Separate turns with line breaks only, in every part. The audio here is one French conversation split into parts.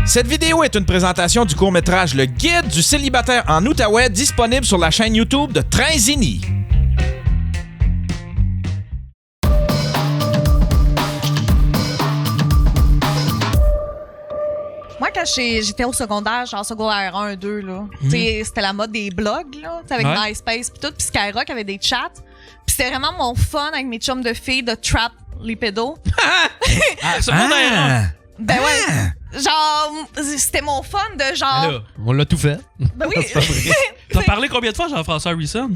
Cette vidéo est une présentation du court-métrage Le Guide du célibataire en Outaouais, disponible sur la chaîne YouTube de Trinzini.
Moi, quand j'étais au secondaire, genre secondaire 1, 2, là, c'était la mode des blogs, là, avec MySpace pis tout, pis Skyrock avait des chats. Pis c'était vraiment mon fun avec mes chums de filles de trap les pédos.
Secondaire 1.
Ben ouais. Genre, c'était mon fun de genre...
Là, on l'a tout fait.
Ben oui.
T'as parlé combien de fois, Jean-François Harrison?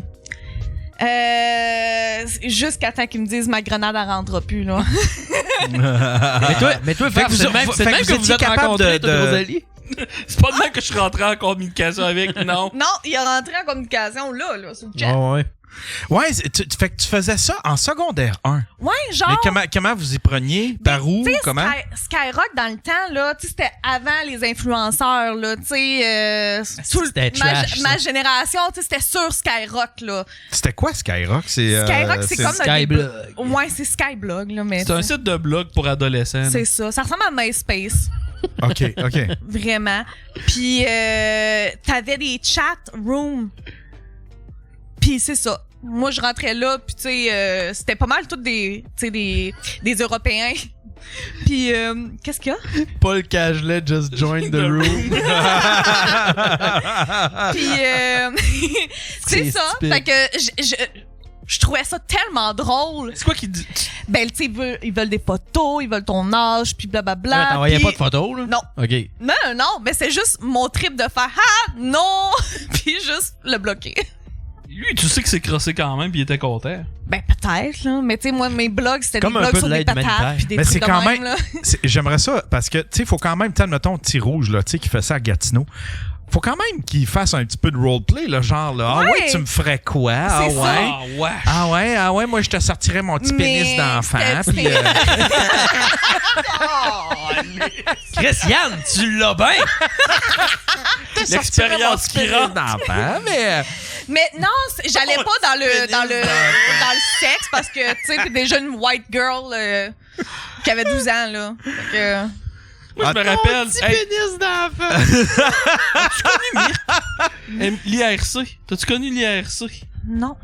Jusqu'à temps qu'ils me disent ma grenade elle rentrera plus, là.
mais toi,
Fait que
c'est le même que vous êtes rencontrés, toi, Rosalie?
C'est pas de même que je suis rentré en communication avec, non.
Non, il est rentré en communication là, sur le chat.
Oh, ouais.
Ouais, fait que tu faisais ça en secondaire 1.
Ouais, genre...
Mais comment vous y preniez? Par où?
T'sais,
Comment?
Skyrock, dans le temps, là, c'était avant les influenceurs, là, tu sais...
C'était trash,
ma génération, c'était sur Skyrock, là.
C'était quoi Skyrock?
Skyrock, c'est comme...
Skyblog.
Ouais, c'est Skyblog, là, mais...
C'est un site de blog pour adolescents.
C'est ça. Ça ressemble à MySpace.
OK.
Vraiment. Puis, t'avais des chat rooms. Puis c'est ça. Moi, je rentrais là, puis tu sais, c'était pas mal tous des Européens. Puis, qu'est-ce qu'il y a?
Paul Cagelet just joined the room.
Puis, c'est ça.
stupide.
Fait que je trouvais ça tellement drôle.
C'est quoi qui dit?
Ben, tu sais, ils veulent des photos, ils veulent ton âge, puis blablabla.
T'envoyais
puis-
pas de photos, là?
Non.
OK.
Non, mais c'est juste mon trip de faire « Ah, non! » puis juste le bloquer.
Lui, tu sais que c'est crossé quand même, puis il était content.
Ben, peut-être, là. Mais tu sais, moi, mes blogs, c'était des
Comme un
blogs
peu
sur
de
des
l'aide
patates
humanitaire.
puis des
Mais
trucs
c'est
de
quand
même,
même...
là.
J'aimerais ça, parce que, tu sais, il faut quand même, mettons, Petit Rouge, là, tu sais, qui fait ça à Gatineau. Faut quand même qu'il fasse un petit peu de roleplay, là, genre, là. Ah
Ouais.
ouais, tu me ferais quoi? Ah
C'est ça.
ouais?
Ah ouais.
Ah ouais, moi, je te sortirais mon petit
Mais
pénis d'enfant.
c'était-
Puis,
Christiane, tu l'as bien!
L'expérience qui rentre.
d'enfant, mais...
Mais non, j'allais pas dans le sexe parce que, tu sais, t'es déjà une white girl qui avait 12 ans, là. Fait que...
Moi, je me rappelle.
pénis d'enfant!
L'IRC. T'as-tu connu l'IRC?
Non.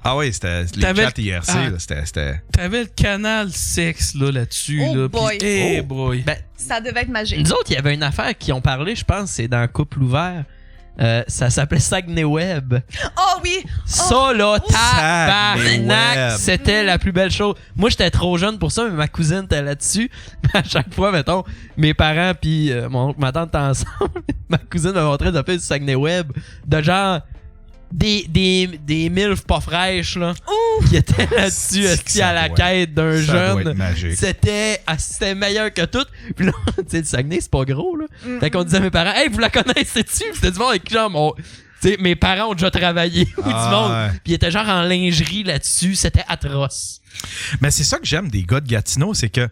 Ah oui, c'était les
T'avais-
chats IRC,
Ah.
là, c'était...
T'avais le canal sexe, là-dessus,
Oh
là.
boy.
Pis, hey,
Oh.
boy.
Ben,
Ça devait être magique.
nous autres, il y avait une affaire qui ont parlé, je pense, c'est dans Couple ouvert. Ça s'appelait Saguenay Web.
Oh oui!
Ça, là,
Saguenay
tabarnak,
Web.
c'était la plus belle chose. Moi, j'étais trop jeune pour ça, mais ma cousine était là-dessus. À chaque fois, mettons, mes parents puis mon oncle, ma tante étaient ensemble. Ma cousine me montrait de faire du Saguenay Web de genre des milfs pas fraîches, là, qui étaient là-dessus,
C'est que
assis
ça
à la
doit-
quête d'un
ça doit être
jeune.
magique.
C'était meilleur que tout. Puis là, tu sais, le Saguenay, c'est pas gros, là. Fait qu'on disait à mes parents, hey, vous la connaissez-tu? C'était du monde avec qui, genre, tu sais, mes parents ont déjà travaillé ou du monde.
ouais.
Puis ils étaient genre en lingerie là-dessus. C'était atroce.
Mais c'est ça que j'aime des gars de Gatineau, c'est que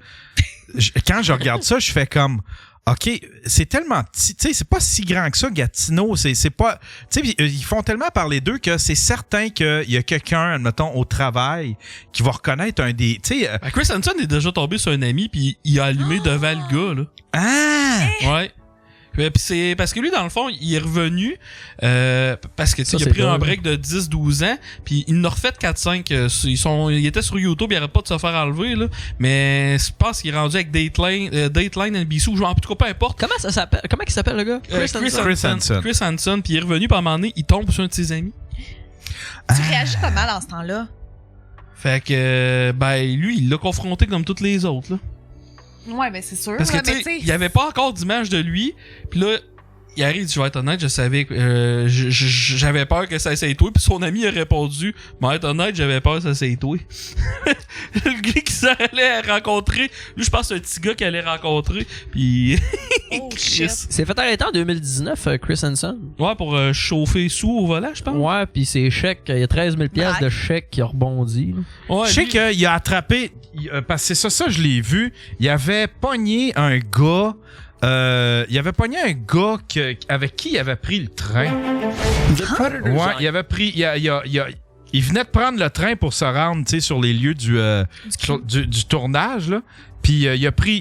quand je regarde ça, je fais comme... OK, c'est tellement petit, tu sais, c'est pas si grand que ça, Gatineau, c'est pas, tu sais, ils font tellement parler d'eux que c'est certain qu'il y a quelqu'un, admettons, au travail, qui va reconnaître un des, tu sais,
Ben, Chris Hansen est déjà tombé sur un ami, puis il a allumé devant le gars, là. Ouais. Puis c'est parce que lui, dans le fond, il est revenu parce que tu sais,
Ça,
il a
c'est
pris un
drôle.
break de 10-12 ans, puis il en a refait 4-5. Il était sur YouTube, il arrête pas de se faire enlever, là. Mais je pense qu'il est rendu avec Dateline NBC, ou genre, en tout cas, peu importe.
Comment ça s'appelle? Comment il s'appelle, le gars?
Chris Hansen.
Puis il est revenu, puis à un moment donné, il tombe sur un de ses amis.
Tu réagis pas mal en ce temps-là.
Fait que, ben, lui, il l'a confronté comme toutes les autres, là.
Ouais, ben c'est sûr.
Parce que,
là,
tu
mais
sais,
tu sais,
il y avait pas encore d'image de lui. Puis là, il arrive, je vais être honnête, je savais que j'avais peur que ça essaye toi. Puis son ami a répondu, mais être honnête, j'avais peur que ça essaye toi. Le gars qui s'allait rencontrer, lui, je pense que c'est un petit gars qu'il allait rencontrer. Puis,
Oh,
Chris.
shit.
C'est fait arrêter en 2019, Chris Hansen.
Ouais, pour chauffer sous au volant, je pense.
Ouais, puis ses chèques, il y a 13 000 piastres de chèques qui ont rebondi. Là.
Ouais,
je sais
lui-
qu'il a attrapé, parce que c'est ça, je l'ai vu, il avait pogné un gars, avec qui il avait pris le train. Ouais, il avait pris, il venait de prendre le train pour se rendre, tu sais, sur les lieux du tournage, là. Puis il a pris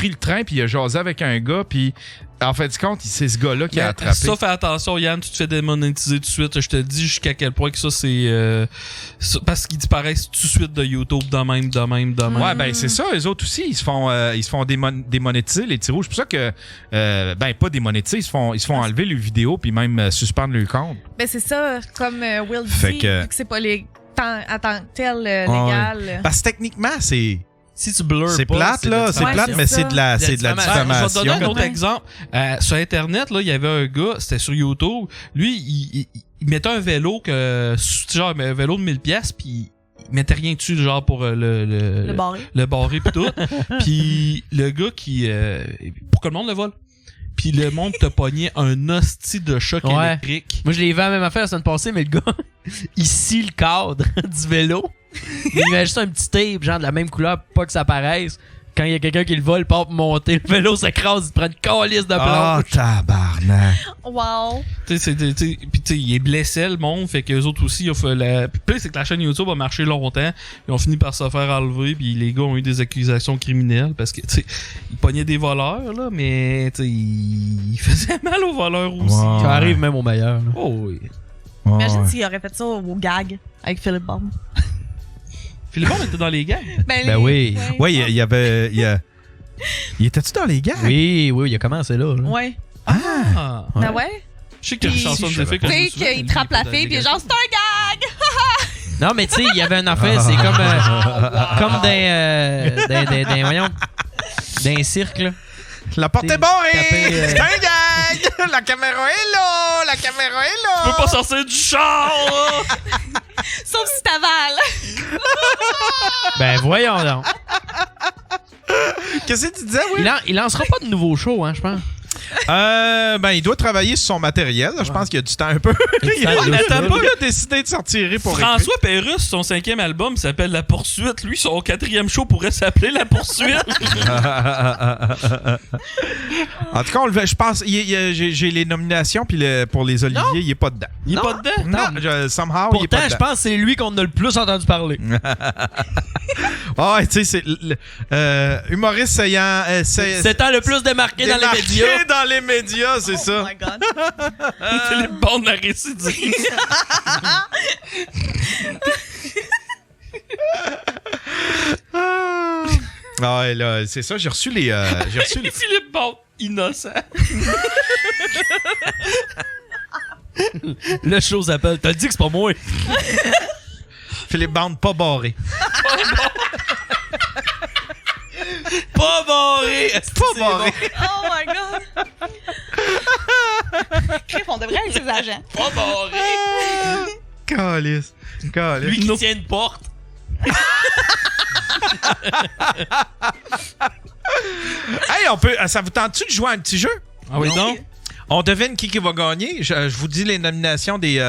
le train, puis il a jasé avec un gars, puis en fait, du compte, c'est ce gars-là qui a attrapé.
Ça, fais attention, Yann, tu te fais démonétiser tout de suite. Je te dis jusqu'à quel point que ça, c'est... parce qu'ils disparaissent tout de suite de YouTube de même.
Ouais, ben c'est ça, eux autres aussi, ils se font démonétiser, les petits rouges. C'est pour ça que, pas démonétiser, ils se font enlever leurs vidéos, puis même suspendre leur compte.
Ben c'est ça, comme Will dit,
Fait que-
vu que c'est pas en tant que tel légal.
Parce que techniquement, c'est
blurs
c'est
pas,
plate, là, c'est
Ouais,
plate,
c'est
mais
ça.
c'est de la
C'est de la
diffamation.
Je vais te donner un autre
Ouais.
exemple. Sur Internet, là, il y avait un gars, c'était sur YouTube. Lui, il mettait un vélo genre un vélo de 1000 pièces, puis il mettait rien dessus, genre pour
Le barré.
le barré pis tout. Puis le gars qui pour que le monde le vole. Puis le monde te pognait un hostie de choc
Ouais.
électrique.
Moi, je l'ai vu à la même affaire la semaine passée, mais le gars, il scie le cadre du vélo. Il met juste un petit tape, genre de la même couleur, pour pas que ça paraisse. Quand il y a quelqu'un qui le vole, part pour monter, le vélo s'écrase, il te prend une calice de
Ah,
plomb.
tabarnak.
Wow.
Puis tu sais, il blessait le monde, fait qu'eux autres aussi, ils ont fait Puis plus c'est que la chaîne YouTube a marché longtemps, ils ont fini par se faire enlever, puis les gars ont eu des accusations criminelles parce que tu sais, ils pognaient des voleurs là, mais tu sais, ils faisaient mal aux voleurs aussi.
Wow.
Ça arrive même au meilleur. là.
Oh oui.
Imagine
Ouais.
s'il aurait fait ça au gag avec Philippe Bond.
Philippe Bond était dans les gangs.
Ben oui. Ouais, il y avait. Il était-tu dans les gars?
Oui, il a commencé là. là.
Ouais.
Ah.
Ben ouais.
Je sais qu'il y a une
Puis-
chanson de
Je
Zephyr
Tu
que je me
sais
souviens,
qu'il
mais
trappe
lui, il
la
était
fille,
dans
puis
les
genre, c'est un gag!
Non, mais tu sais, il y avait une affaire, c'est comme d'un voyons, d'un cirque, là.
La porte est
Taper,
barrée! C'est un gag! La caméra est là! La caméra est là!
Tu peux pas sortir du char, là!
Sauf si t'avales.
Ben voyons donc.
Qu'est-ce que tu disais, oui?
Il lancera pas de nouveau show, hein, je pense.
Il doit travailler sur son matériel. là. Je pense qu'il y a du temps un peu. il
temps de
a
lousse, là.
décidé de sortir pour
François Pérusse, son 5e album s'appelle La Poursuite. Lui, son 4e show pourrait s'appeler La Poursuite.
En tout cas, je pense, j'ai les nominations, puis pour les Olivier, il est pas dedans.
Il est
Non.
pas dedans.
Non, somehow, il est
Pourtant,
pas
je
dedans.
pense que c'est lui qu'on a le plus entendu parler.
Ouais, tu sais, c'est humoriste ayant...
S'étant le plus démarqué dans les
démarqué
médias.
dans les médias, c'est ça.
Oh my god.
Philippe Bond la récidive.
Ah ouais, là, c'est ça, j'ai reçu les...
Philippe Bond, innocent.
Le show s'appelle. T'as dit que c'est pas moi.
Philippe Bond pas barré.
Pas barré.
Pas barré.
Oh my god. Crif, on devrait être ses agents.
Pas barré.
Calice.
Lui qui tient une porte.
Hey, ça vous tente-tu de jouer à un petit jeu?
Ah oui, non?
On devine qui va gagner. Je vous dis les nominations des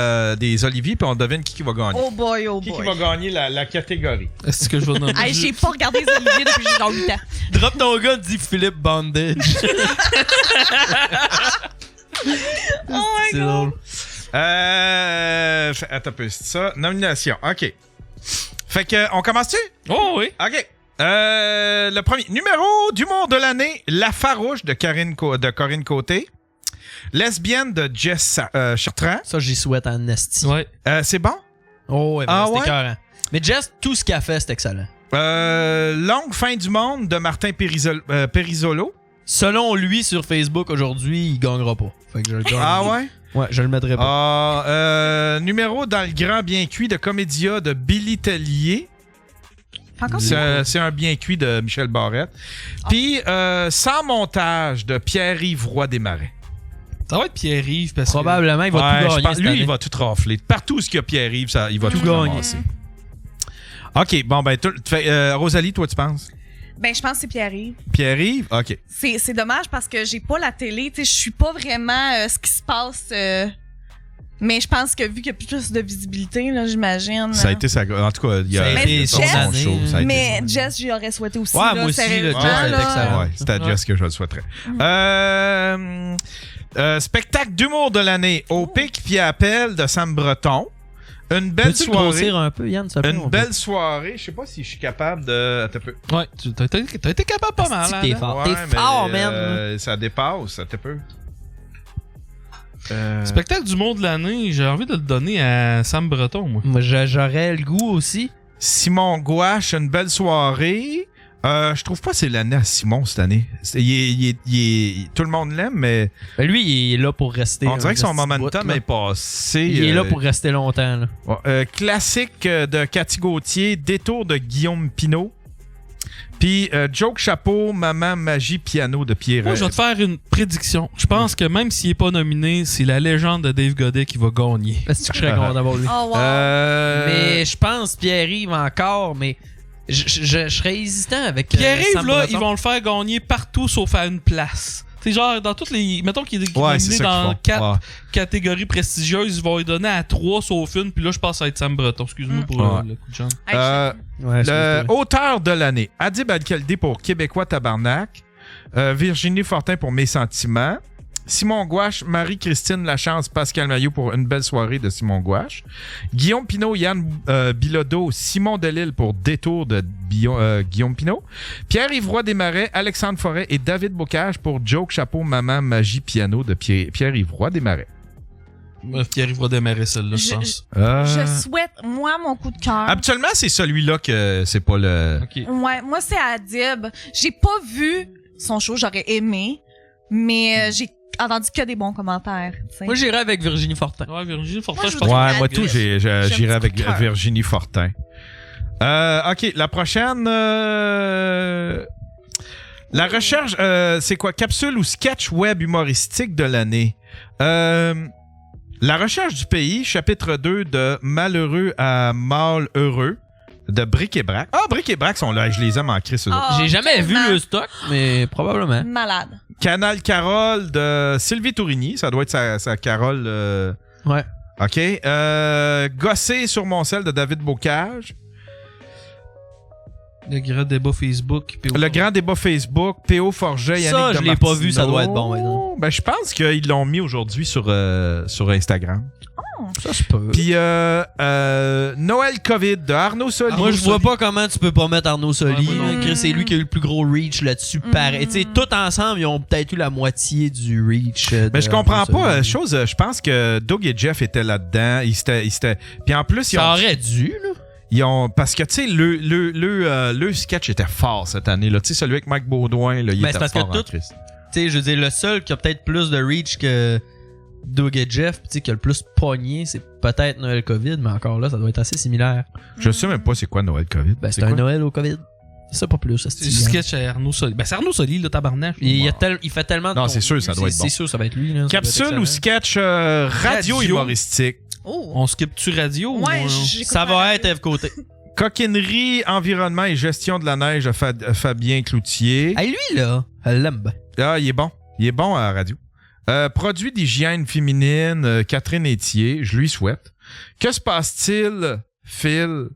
Olivier, puis on devine qui va gagner.
Oh boy, oh
Qui
boy.
va gagner la catégorie?
Est-ce que je vais nommer?
Hey, j'ai pas regardé les Olivier depuis que j'ai genre 8 ans.
Drop ton gars, dit Philippe Bondage.
Oh my
C'est
god.
drôle.
Attends un peu, c'est ça. Nomination, OK. Fait que, on commence-tu?
Oh oui.
OK. Le premier. Numéro d'humour de l'année, La Farouche de Corinne Côté. Lesbienne de Jess Chartrand.
Ça, j'y souhaite en esti.
Ouais.
C'est bon?
Oh, ouais,
Ah
c'était
ouais?
écœurant. Mais Jess, tout ce qu'elle a fait, c'est excellent.
Longue fin du monde de Martin Perisolo.
Selon lui, sur Facebook, aujourd'hui, il gagnera pas. Fait que je le gagne.
Ah ouais?
Ouais, je le mettrai pas.
Numéro dans le grand bien cuit de Comédia de Billy Tellier.
Encore
C'est un bien cuit de Michel Barrette. Puis Sans montage de Pierre-Yves Roy Desmarais.
Ça va être Pierre-Yves parce
Probablement, il va tout
je
gagner.
pense,
cette
lui,
année.
il va tout rafler. Partout où il y a Pierre-Yves, il va tout
gagner.
ramasser. OK, bon, ben, Rosalie, toi, tu penses?
Ben, je pense que c'est Pierre-Yves.
Pierre-Yves? OK.
C'est dommage parce que j'ai pas la télé. Tu sais, je suis pas vraiment ce qui se passe. Mais je pense que vu qu'il y a plus de visibilité, là, j'imagine.
Ça a été ça. En tout cas, il y a
Ça a été
son
Jess,
show. Ça a été
Mais Jess, j'y aurais souhaité aussi.
Ouais,
là,
moi aussi, le
sérieusement,
Jess,
là.
c'est excellent.
Ouais, c'est à Jess que je le souhaiterais. Spectacle d'humour de l'année, Au pic puis appel de Sam Breton. Une belle
Peux-tu le
soirée.
grossir un peu, Yann? Ça
Une belle soirée. Je sais pas si je suis capable de... Attends un peu.
Ouais, t'as été capable pas mal.
T'es
hein,
fort.
Ouais,
T'es fort,
mais,
man.
ça dépasse, attends un peu.
Spectacle du monde de l'année, j'ai envie de le donner à Sam Breton, moi.
Moi, j'aurais le goût aussi.
Simon Gouache, une belle soirée. Je trouve pas que c'est l'année à Simon cette année. Tout le monde l'aime, mais
Ben, lui, il est là pour rester.
on dirait que son
un petit
momentum
bout, là.
est passé.
Il est là pour rester longtemps. Là.
Classique de Cathy Gauthier, détour de Guillaume Pinault. Puis Joke Chapeau, Maman Magie Piano de Pierre.
Moi, je vais te faire une prédiction. Je pense que même s'il est pas nominé, c'est la légende de Dave Godet qui va gagner.
Est-ce que je serais content d'avoir lui?
Oh, wow.
Mais je pense Pierre-Yves encore, mais je serais hésitant avec
Pierre-Yves,
Sam
là,
Breton.
ils vont le faire gagner partout sauf à une place. C'est genre, dans toutes les. Mettons qu'il est
Ouais, c'est
nominé
ça
dans
qu'ils font.
4
Ouais.
catégories prestigieuses, ils vont lui donner à 3 sauf une, puis là, je pense que ça va être Sam Breton. Excuse-moi pour
Ouais.
le coup de chance.
Hey,
Ouais,
Le
excuse-moi.
auteur de l'année, Adib Al-Khaldi pour Québécois Tabarnak, Virginie Fortin pour Mes Sentiments, Simon Gouache, Marie-Christine Lachance, Pascal Mailloux pour Une belle soirée de Simon Gouache, Guillaume Pinault, Yann Bilodeau, Simon Delille pour Détour de Guillaume Pinault, Pierre-Yves Roy Desmarais, Alexandre Forêt et David Bocage pour Joke Chapeau, Maman Magie Piano de Pierre-Yves Roy Desmarais.
Pierre-Yves va démarrer celle-là, je pense.
je souhaite, moi, mon coup de cœur.
Habituellement, c'est celui-là que c'est pas le...
Ok.
Ouais, moi, c'est Adib. J'ai pas vu son show, j'aurais aimé, mais j'ai entendu que des bons commentaires. T'sais.
Moi, j'irais avec Virginie Fortin.
Ouais, Virginie Fortin,
Moi,
je
je
pense.
voudrais-
Ouais, moi tout,
J'ai un
j'irai
petit
avec
coup de cœur.
Virginie Fortin. OK, la prochaine... La recherche, c'est quoi? Capsule ou sketch web humoristique de l'année? La recherche du pays, chapitre 2 de Malheureux à Mal Heureux de Bric et Brac. Ah, Bric et Brac sont là, je les aime en crise.
Ah,
J'ai jamais vu
tellement
le stock, mais probablement.
Malade.
Canal Carole de Sylvie Tourigny, ça doit être sa Carole.
Ouais.
OK. Gosser sur mon sel de David Bocage.
Le grand débat Facebook. puis
Le grand débat Facebook, P.O. Forget, Yannick
Ça, je l'ai pas vu, ça doit être bon,
maintenant. Ben, je pense qu'ils l'ont mis aujourd'hui sur Instagram.
Ça, je peux.
Puis Noël COVID de Arnaud Soli.
Moi, je vois pas comment tu peux pas mettre Arnaud Soli.
Ouais, moi non
là.
plus.
Chris, c'est lui qui a eu le plus gros reach là-dessus. Pareil. Tu sais, tout ensemble, ils ont peut-être eu la moitié du reach.
Mais je comprends
d'Arnaud
pas.
Soli.
Je pense que Doug et Jeff étaient là-dedans. Puis en plus,
Ça aurait dû, là.
ils ont parce que, tu sais, le sketch était fort cette année. Tu sais, celui avec Mike Baudouin, là, il
Ben,
était
c'est parce que
fort en
tout-
Christ.
Tu sais, je veux dire, le seul qui a peut-être plus de reach que Doug et Jeff, tu sais, qui a le plus pogné, c'est peut-être Noël COVID, mais encore là, ça doit être assez similaire.
Je sais même pas c'est quoi Noël COVID.
Ben, c'est un
quoi?
Noël au COVID. C'est ça, pas plus.
C'est du sketch à Arnaud Soli. Ben, c'est Arnaud Soli, le tabarnak.
Il fait tellement de
Non, c'est
contenu,
sûr, ça doit être bon.
C'est sûr, ça va être lui. Là, ça
Capsule
doit être
ou
excellent.
sketch radio humoristique?
Oh.
On skip-tu radio?
Ouais,
ou,
j'écoute
Ça
la
va
radio.
être Eve Côté.
Coquinerie, environnement et gestion de la neige de Fabien Cloutier.
Hey, lui, là, elle l'aime bien.
Ah, il est bon. Il est bon à la radio. Produit d'hygiène féminine, Catherine Etier, je lui souhaite. Que se passe-t-il, Phil,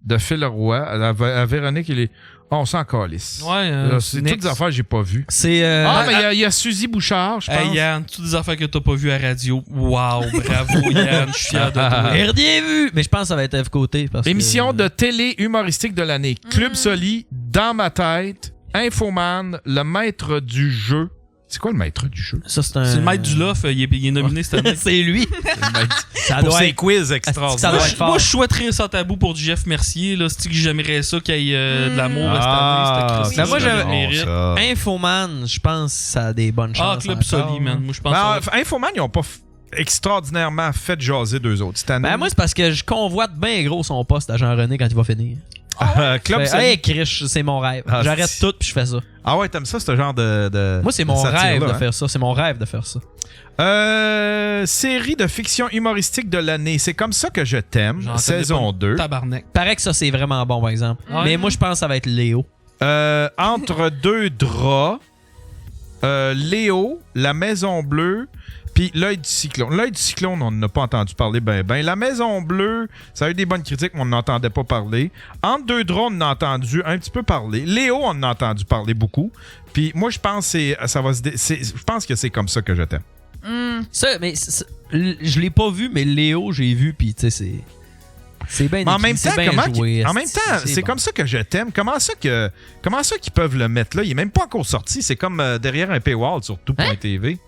de Phil Roy, à Véronique, il est... Oh, on s'en calisse.
Ouais,
C'est
next.
toutes des affaires que j'ai pas vues.
C'est.
mais il y a Suzy Bouchard, je pense.
Hey Yann, toutes des affaires que t'as pas vues à la radio. Wow, bravo Yann, je suis fier de toi.
Rien vu! Mais je pense que ça va être Eve Côté. Parce
Émission
que...
de télé humoristique de l'année. Club Soli, Dans ma tête, Infoman, Le maître du jeu. C'est quoi le maître du jeu?
Ça, c'est un.
C'est le maître du loft, il est nominé cette année.
C'est lui. Ça
Pour
doit
ses
être.
quiz
Ça
extraordinaires.
doit
Moi,
être fort.
moi, je souhaiterais sans tabou pour Jeff Mercier. Là, c'est que j'aimerais ça qu'il y ait de l'amour cette année. C'était
Ben, moi, j'avais-
mérite.
Infoman, je pense que ça a des bonnes chances.
Ah, Club
encore,
Soli, man.
là.
Moi, je pense
Ben, Infoman, ils ont pas extraordinairement fait jaser deux autres cette année.
Ben, moi, c'est parce que je convoite bien gros son poste à Jean-René quand il va finir.
Club
Ben,
Soli.
hey, Krish, c'est mon rêve.
Ah,
J'arrête
c'est-
tout puis je fais ça.
Ah ouais, t'aimes ça, ce genre de
Moi, c'est mon
satire-là,
rêve de
hein?
faire ça. C'est mon rêve de faire ça.
Série de fiction humoristique de l'année. C'est comme ça que je t'aime.
J'en
Saison
connais pas.
2.
Tabarnak.
Paraît que ça, c'est vraiment bon, par exemple.
Ouais.
Mais moi, je pense que ça va être Léo.
Entre deux draps. Léo, La Maison Bleue, puis L'œil du cyclone. L'œil du cyclone, on n'a pas entendu parler ben. La Maison Bleue, ça a eu des bonnes critiques, mais on n'entendait pas parler. Entre deux draps, on a entendu un petit peu parler. Léo, on a entendu parler beaucoup. Puis moi, je pense je pense que c'est comme ça que je t'aime.
Hmm.
Ça, mais je l'ai pas vu, mais Léo, j'ai vu, puis tu sais, C'est bien
Mais en même
écrit,
temps,
c'est bien joué,
en même temps, c'est
bon.
comme ça que je t'aime. Comment ça qu'ils peuvent le mettre là? Il est même pas encore sorti. C'est comme derrière un paywall sur tout.tv.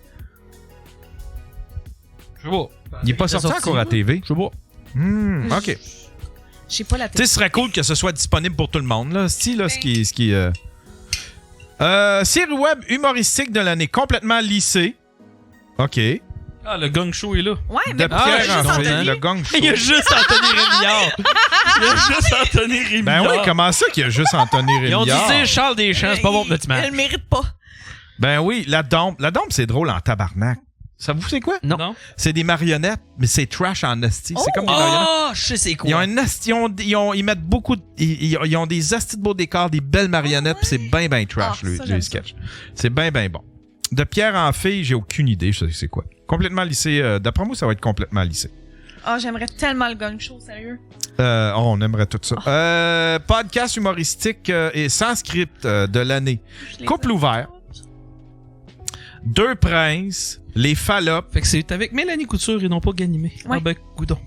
Je sais pas.
Il est pas sorti encore à TV.
Je sais pas.
OK.
Je sais pas la
Tu sais,
tête.
ce serait cool que ce soit disponible pour tout le monde, là. Ce qui série web humoristique de l'année, complètement lissée. OK.
Ah, le gang show est là.
Ouais,
De
mais pourquoi
Pierre
juste
Antoine,
Anthony?
le gang show.
Il y a juste Anthony Rémillard.
Il y a juste Anthony Rémillard.
Ben oui, comment ça qu'il y a juste Anthony
Ils ont dit
Rémillard?
dire Charles Deschamps, c'est pas bon pour notre
Il
match.
le mérite pas.
Ben oui, la dompe. La dompe, c'est drôle en tabarnak. Ça vous c'est quoi?
Non.
C'est des marionnettes, mais c'est trash en esti. C'est comme des marionnettes.
Oh, je sais c'est quoi.
Ils ont un esti, ils mettent beaucoup ils ont des astis de beaux décors, des belles marionnettes, puis c'est bien trash
Ah,
le
ça, j'aime
sketch. C'est bien bon. De Pierre en fille, j'ai aucune idée, je sais c'est quoi. Complètement lissé, d'après moi ça va être complètement lissé.
Ah, j'aimerais tellement le gang show, sérieux.
On aimerait tout ça. Podcast humoristique et sans script de l'année.
Je les
Couple
aime
ouvert.
toutes.
Deux princes, les Fallops,
Fait que c'est avec Mélanie Couture et non pas Ganimé.
Ouais.
Ah ben, coudon.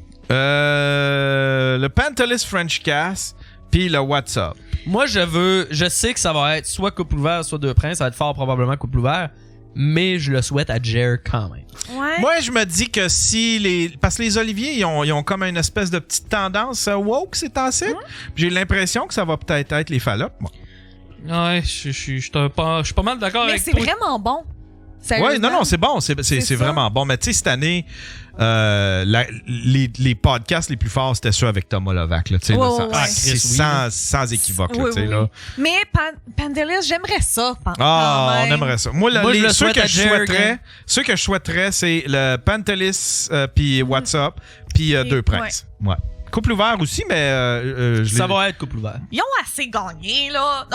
le Pantelis French Cast, puis le WhatsApp.
Moi, je sais que ça va être soit couple ouvert, soit deux princes. Ça va être fort probablement couple ouvert. Mais je le souhaite à Jer quand même.
Ouais.
Moi, je me dis que parce que les Oliviers, ils ont comme une espèce de petite tendance woke ces temps-ci. J'ai l'impression que ça va peut-être être les Fallops, moi.
Ouais, je suis pas mal d'accord
Mais
avec
c'est
toi.
vraiment bon.
Ouais,
Sérieusement.
non, c'est bon. C'est
ça.
vraiment bon. Mais tu sais, cette année, les podcasts les plus forts, c'était ceux avec Thomas Levac. Là, tu sais,
Ouais,
là,
ouais, ouais.
c'est sans équivoque. Là,
Oui,
tu sais,
oui,
là.
oui. Mais Pantelis, j'aimerais ça.
Ah,
quand
on
même.
aimerait ça. Moi,
Moi, je le
ceux
souhaite
que
à
je
Jer,
souhaiterais,
hein.
ceux que je souhaiterais, c'est le Pantelis, puis WhatsApp, puis Deux Princes. Ouais. Couple ouvert aussi, mais
Ça va être couple ouvert.
Ils ont assez gagné, là.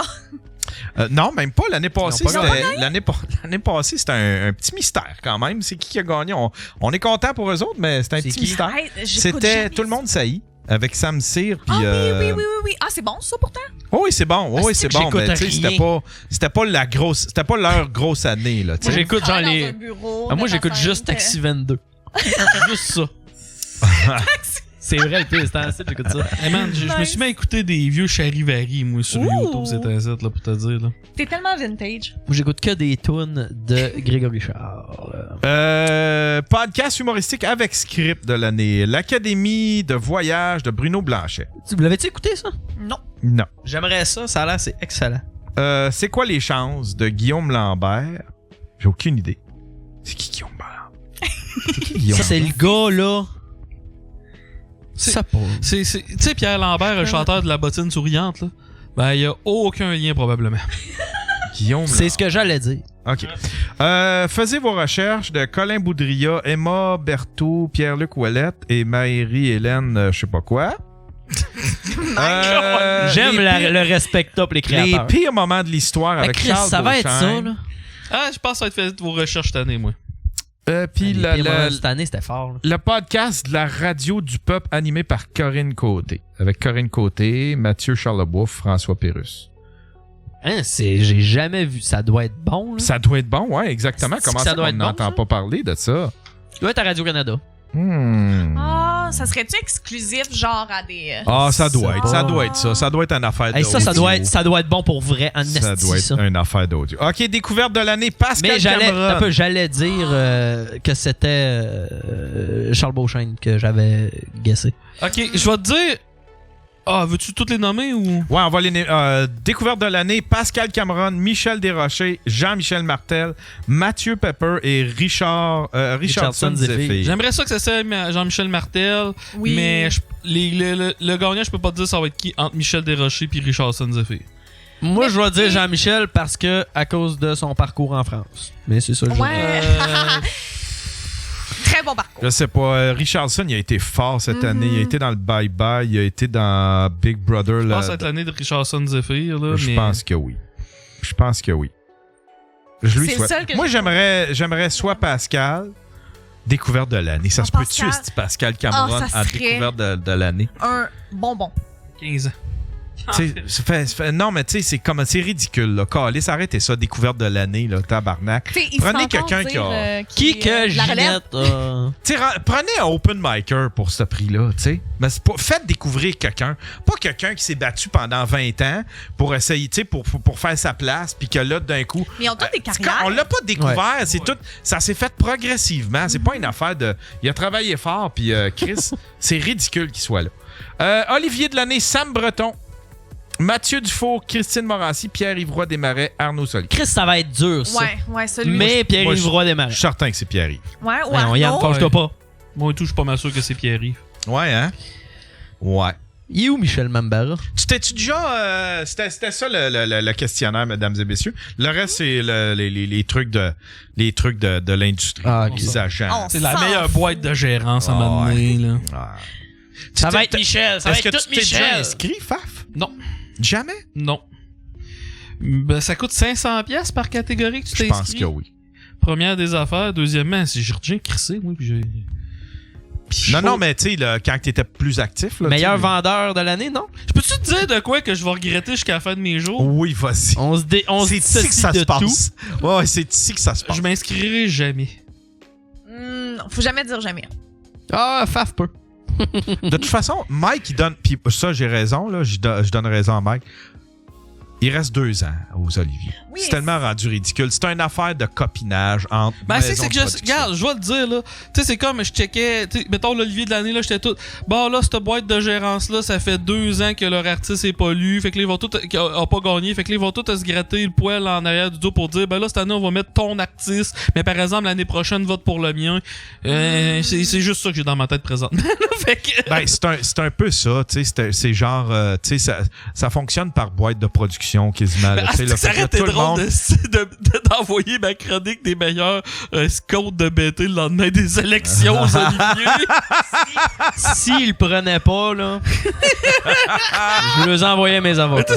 non, même pas. L'année passée,
Ils ont pas
l'année passée, c'était un petit mystère quand même. C'est qui a gagné? On est content pour eux autres, mais c'était un
C'est
petit
qui?
mystère.
Hey, j'écoute
C'était
jamais
Tout le
ça.
monde saillit avec Sam Cyr. Puis,
Ah oui. Ah, c'est bon, ça, pourtant?
Oh oui, c'est bon. Oh, oui, c'est
que
bon.
j'écoute
Mais tu sais,
rien.
c'était pas leur grosse année. Là, tu sais.
Moi, j'écoute genre
Travaille
les.
dans un bureau,
Ah, moi,
de
j'écoute
ma
juste
fête.
Taxi 22. Juste ça. C'est vrai, le pire, c'est en site, j'écoute ça.
Hey man, je me suis mis à écouter des vieux Charivari, moi, sur
Ouh.
YouTube, c'était un site, là, pour te dire, là.
T'es tellement vintage.
Moi, j'écoute que des tunes de Grégory Charles.
Podcast humoristique avec script de l'année. L'Académie de voyage de Bruno Blanchet.
Vous l'avez-tu écouté, ça?
Non.
Non.
J'aimerais ça, ça a l'air, c'est excellent.
C'est quoi les chances de Guillaume Lambert? J'ai aucune idée. C'est qui Guillaume Lambert? C'est qui Guillaume
Ça, c'est le gars, là.
C'est-
Ça pas.
Tu sais, Pierre Lambert, le chanteur de la bottine souriante, là. Ben, il y a aucun lien, probablement.
Guillaume
C'est ce que j'allais dire.
OK. Faisez vos recherches de Colin Boudria, Emma Berthaud, Pierre-Luc Ouellette et Marie-Hélène, je sais pas quoi.
J'aime
les
le respect-up, les
les
créateurs.
pires moments de l'histoire
Fait
avec
que Chris,
Charles
ça va être ça,
Beauchamp.
là.
Ah, je pense que ça va être fait vos recherches cette année, moi.
Puis
Les pires moments de cette année, c'était fort, là.
le podcast de la radio du peuple animé par Corinne Côté. Avec Corinne Côté, Mathieu Charlebois, François Pérusse.
Hein, j'ai jamais vu. Ça doit être bon, là.
Ça doit être bon, ouais, exactement.
C'est
Comment
que
ça
ça doit
qu'on
être bon,
n'entend
ça?
pas parler de ça?
Ça doit être à Radio-Canada.
Ah, ça serait-tu exclusif, genre à des.
Ah, ça doit être
Ah.
ça. Ça doit être une affaire
Hey,
d'audio.
ça doit être bon pour vrai, en
Ça
esti,
doit être
ça.
une affaire d'audio. OK, découverte de l'année, Pascal
Mais
Cameron.
j'allais dire que c'était Charles Beauchamp que j'avais guessé.
Ok, je vais te dire. Ah, veux-tu toutes les nommer ou.
Ouais, on va les découverte de l'année, Pascal Cameron, Michel Desrochers, Jean-Michel Martel, Mathieu Pepper et Richardson
Richardson
Zephyr.
Zephyr.
J'aimerais ça que ça soit Jean-Michel Martel,
Oui.
mais le gagnant, je peux pas te dire ça va être qui entre Michel Desrochers puis Richardson Zephyr.
Moi, je vais dire Jean-Michel parce que à cause de son parcours en France. Mais c'est ça, je
Ouais. Très bon parcours.
Je sais pas, Richardson, il a été fort cette année. Il a été dans le Bye Bye, il a été dans Big Brother.
Je
là.
pense que ça va être l'année de Richardson Zephyr, là.
Je
mais...
pense que oui. Je pense que oui. Je lui
C'est le
souhaite.
seul que
Moi,
j'ai-
j'aimerais soit Pascal, découverte de l'année. Ça
Ah,
se peut-tu,
Pascal.
ce Pascal Cameron
Ah, ça
à
serait-
découverte de l'année?
Un bonbon.
15 ans.
Non, mais tu sais, c'est ridicule, là. Calisse, arrêtez ça, découverte de l'année, là, tabarnak.
T'sais, il
Prenez
se fait encore
quelqu'un qui
dire,
a-
Qui que
la relève.
Ginette
Tu sais, prenez un open micer pour ce prix-là, tu sais. Mais faites découvrir quelqu'un. Pas quelqu'un qui s'est battu pendant 20 ans pour essayer, tu sais, pour faire sa place, puis que là, d'un coup.
Mais ils ont tous des
c'est
carrières.
on l'a pas découvert, c'est tout. Ça s'est fait progressivement. C'est pas une affaire de. Il a travaillé fort, puis Chris, c'est ridicule qu'il soit là. Olivier de l'année, Sam Breton. Mathieu Dufault, Christine Morancy, Pierre-Yves Roy Desmarais, Arnaud Soli.
Chris, ça va être dur, ça.
Ouais, celui.
Mais
Moi,
Pierre-Yves
je-
Roy
Je
démarre.
suis certain que c'est Pierre-Yves.
Ouais,
Non, Yann,
Arnaud.
fâche-toi pas.
Moi et tout, je suis pas mal sûr que c'est Pierre-Yves.
Ouais, hein? Ouais.
Il est où Michel Mambara?
T'es-tu déjà. C'était ça le questionnaire, mesdames et messieurs. Le reste, c'est les trucs de l'industrie.
Ah, ok.
Les agents.
On
C'est la
s'en
meilleure
fout.
boîte de gérance à un
Ah,
moment donné, là.
Ah.
Ça va
t'es-
être Michel, ça va
Est-ce que
être
tu
tout
t'es déjà
Michel.
inscrit, Faf?
Non.
Jamais?
Non. Ben, ça coûte 500$ par catégorie que tu
Je
t'es
pense
inscrit.
que oui.
Première des affaires. Deuxièmement, si j'ai rien crissé, moi, puis j'ai...
Non, mais tu sais, quand t'étais plus actif. Là,
Meilleur
tu sais,
vendeur de l'année, non?
Je peux-tu te dire de quoi que je vais regretter jusqu'à la fin de mes jours?
Oui, vas-y.
On se
C'est ici que
dissocie
ça
de
se
tout.
passe. Ouais, c'est ici que ça se passe.
Je m'inscrirai jamais.
Faut jamais dire jamais.
Ah, Faf peut.
De toute façon, Mike, il donne. Puis ça, j'ai raison, là. Je donne raison à Mike. Il reste 2 ans aux Oliviers.
Oui,
C'est tellement rendu ridicule. C'est une affaire de copinage entre.
Ben, c'est
maisons
que
de
je.
production.
Regarde, je vais le dire, là. Tu sais, c'est comme je checkais. Tu sais, mettons l'Olivier de l'année, là, j'étais tout. Bon, là, cette boîte de gérance-là, ça fait 2 ans que leur artiste est pas lu. Fait que là, ils vont tout. A pas gagné. Fait que là, ils vont tout se gratter le poil en arrière du dos pour dire, ben là, cette année, on va mettre ton artiste. Mais par exemple, l'année prochaine, vote pour le mien. C'est juste ça que j'ai dans ma tête présentement. Fait que.
Ben, c'est un peu ça, tu sais, c'est genre, tu sais, ça fonctionne par boîte de production quasiment. Là, tu sais, là,
ça
fait que
aurait été
tout le
drôle
monde-
d'envoyer ma chronique des meilleurs scouts de BT le lendemain des élections aux Oliviers.
S'il le prenait pas, là, je lui envoyais mes avocats.